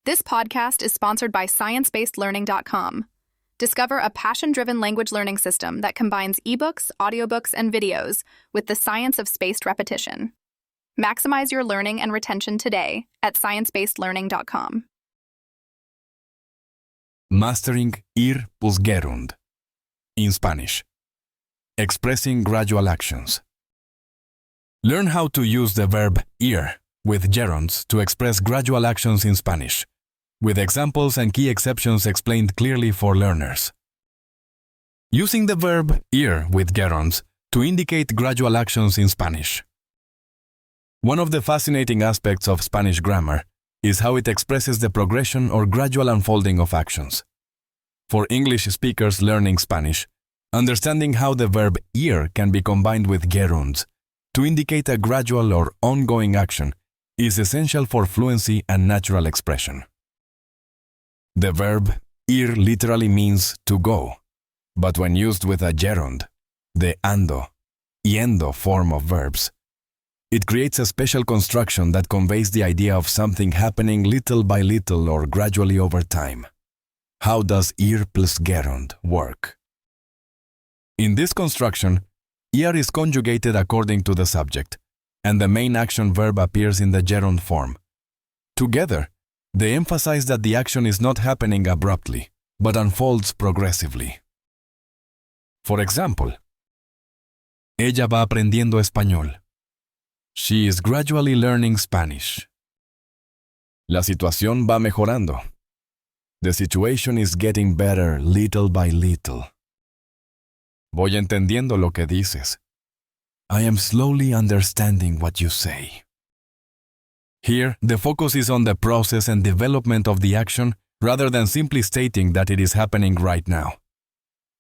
This podcast is sponsored by sciencebased.learning.com. Discover a passion-driven language learning system that combines ebooks, audiobooks, and videos with the science of spaced repetition. Maximize your learning and retention today at sciencebased.learning.com. Mastering ir plus gerund. In Spanish. Expressing gradual actions. Learn how to use the verb ir with gerunds to express gradual actions in Spanish, with examples and key exceptions explained clearly for learners. Using the verb ir with gerunds to indicate gradual actions in Spanish. One of the fascinating aspects of Spanish grammar is how it expresses the progression or gradual unfolding of actions. For English speakers learning Spanish, understanding how the verb ir can be combined with gerunds to indicate a gradual or ongoing action is essential for fluency and natural expression. The verb ir literally means to go, but when used with a gerund, the ando, yendo form of verbs, it creates a special construction that conveys the idea of something happening little by little or gradually over time. How does ir plus gerund work? In this construction, ir is conjugated according to the subject, and the main action verb appears in the gerund form. Together, they emphasize that the action is not happening abruptly, but unfolds progressively. For example, ella va aprendiendo español. She is gradually learning Spanish. La situación va mejorando. The situation is getting better little by little. Voy entendiendo lo que dices. I am slowly understanding what you say. Here, the focus is on the process and development of the action rather than simply stating that it is happening right now.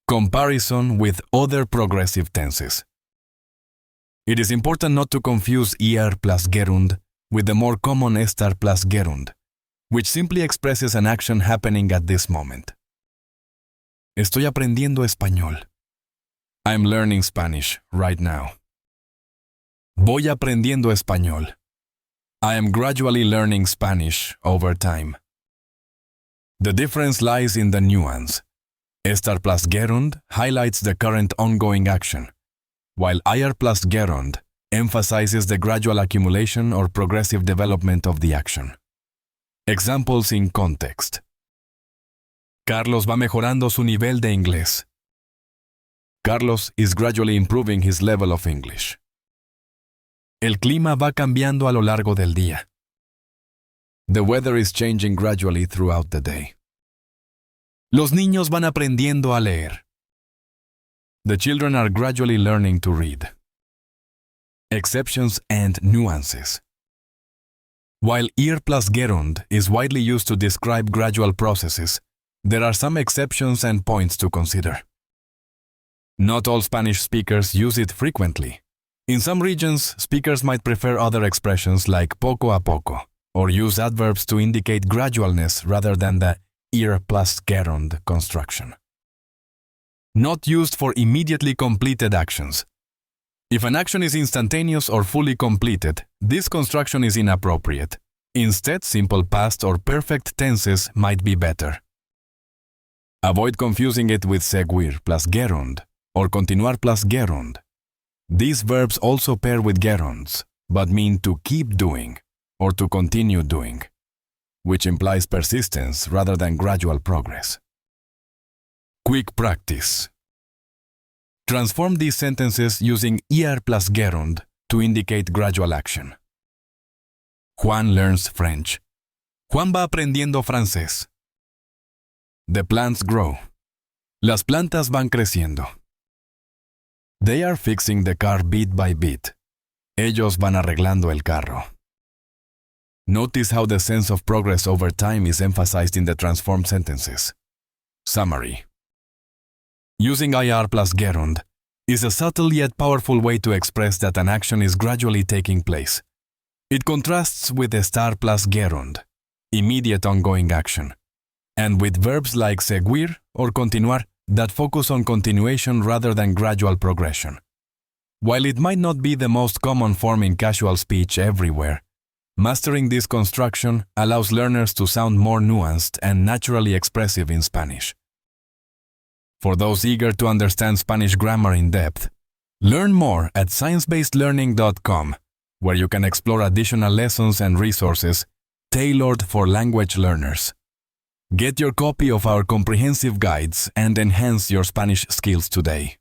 Comparison with other progressive tenses. It is important not to confuse ir plus gerund with the more common estar plus gerund, which simply expresses an action happening at this moment. Estoy aprendiendo español. I'm learning Spanish right now. Voy aprendiendo español. I am gradually learning Spanish over time. The difference lies in the nuance. Estar plus gerund highlights the current ongoing action, while ir plus gerund emphasizes the gradual accumulation or progressive development of the action. Examples in context. Carlos va mejorando su nivel de inglés. Carlos is gradually improving his level of English. El clima va cambiando a lo largo del día. The weather is changing gradually throughout the day. Los niños van aprendiendo a leer. The children are gradually learning to read. Exceptions and nuances. While ir plus gerund is widely used to describe gradual processes, there are some exceptions and points to consider. Not all Spanish speakers use it frequently. In some regions, speakers might prefer other expressions like poco a poco, or use adverbs to indicate gradualness rather than the ir plus gerund construction. Not used for immediately completed actions. If an action is instantaneous or fully completed, this construction is inappropriate. Instead, simple past or perfect tenses might be better. Avoid confusing it with seguir plus gerund or continuar plus gerund. These verbs also pair with gerunds, but mean to keep doing or to continue doing, which implies persistence rather than gradual progress. Quick practice. Transform these sentences using ir plus gerund to indicate gradual action. Juan learns French. Juan va aprendiendo francés. The plants grow. Las plantas van creciendo. They are fixing the car bit by bit. Ellos van arreglando el carro. Notice how the sense of progress over time is emphasized in the transformed sentences. Summary. Using ir plus gerund is a subtle yet powerful way to express that an action is gradually taking place. It contrasts with estar plus gerund, immediate ongoing action, and with verbs like seguir or continuar that focus on continuation rather than gradual progression. While it might not be the most common form in casual speech everywhere, Mastering this construction allows learners to sound more nuanced and naturally expressive in Spanish. For those eager to understand Spanish grammar in depth, learn more at sciencebasedlearning.com, where you can explore additional lessons and resources tailored for language learners. Get your copy of our comprehensive guides and enhance your Spanish skills today.